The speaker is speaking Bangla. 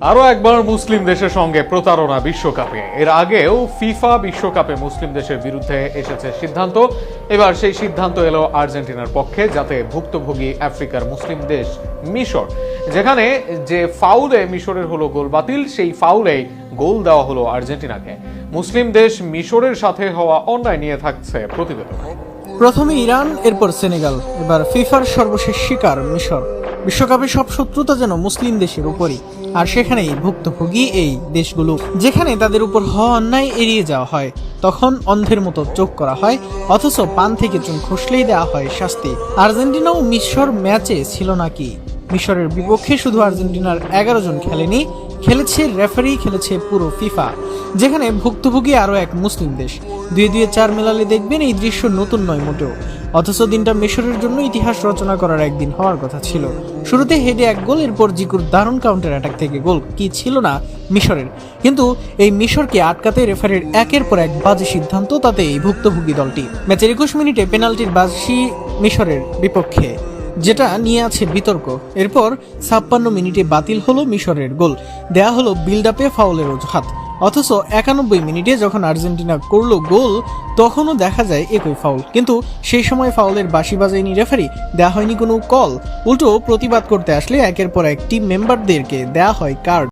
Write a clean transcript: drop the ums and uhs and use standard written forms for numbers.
আরো একবার মুসলিম দেশের সঙ্গে প্রতারণা বিশ্বকাপে। এর আগেও ফিফা বিশ্বকাপে মুসলিম দেশের বিরুদ্ধে এসেছে সিদ্ধান্ত। এবার সেই সিদ্ধান্ত এলো আর্জেন্টিনার পক্ষে, যাতে ভুক্তভোগী আফ্রিকার মুসলিম দেশ মিশর, যেখানে যে ফাউলে মিশরের হলো গোল বাতিল, সেই ফাউলেই গোল দেওয়া হলো আর্জেন্টিনাকে। মুসলিম দেশ মিশরের সাথে হওয়া অন্যায় নিয়ে থাকছে প্রতিবেদন। প্রথমে ইরান, এরপর সেনেগাল, এবার ফিফার সর্বশেষ শিকার মিশর। বিশ্বকাপে সব শত্রুতা যেন মুসলিম দেশের উপরই, আর সেখানেই ভুক্তভোগী এই দেশগুলো। যেখানে তাদের উপর হওয়া অন্যায় এড়িয়ে যাওয়া হয়, তখন অন্ধের মতো চোখ করা হয়, অথচ পান থেকে চুন খসলেই দেওয়া হয় শাস্তি। আর্জেন্টিনা ও মিশর ম্যাচে ছিল নাকি? মিশরের বিপক্ষে শুধু আর্জেন্টিনার 11 জন খেলেনি, খেলেছে রেফারি, খেলেছে পুরো ফিফা, যেখানে ভুক্তভোগী আরও এক মুসলিম দেশ। 2-4 মেলালে দেখবেন এই দৃশ্য নতুন নয় মোটেও। অথচ দিনটা মিশরের জন্য ইতিহাস রচনা করার একদিন হওয়ার কথা ছিল। শুরুতে হেডে এক গোল, এরপর জিকুর দারুণ কাউন্টার অ্যাটাক থেকে গোল, কি ছিল না মিশরের। কিন্তু এই মিশরকে আটকাতে রেফারির একের পর এক বাজে সিদ্ধান্ত, তাতে এই ভুক্তভোগী দলটি ম্যাচের 21 মিনিটে পেনাল্টির বাজি মিশরের বিপক্ষে, যেটা নিয়ে আছে বিতর্ক। এরপর 56 মিনিটে বাতিল হলো মিশরের গোল, দেয়া হলো বিল্ড আপে ফাউলের অজুহাত। অথচ 91 মিনিটে যখন আর্জেন্টিনা করলো গোল, তখনও দেখা যায় একই ফাউল, কিন্তু সেই সময় ফাউলের বাঁশি বাজায়নি রেফারি, দেয়া হয়নি কোনো কল। উল্টো প্রতিবাদ করতে আসলে একের পর এক টিম মেম্বারদেরকে দেয়া হয় কার্ড।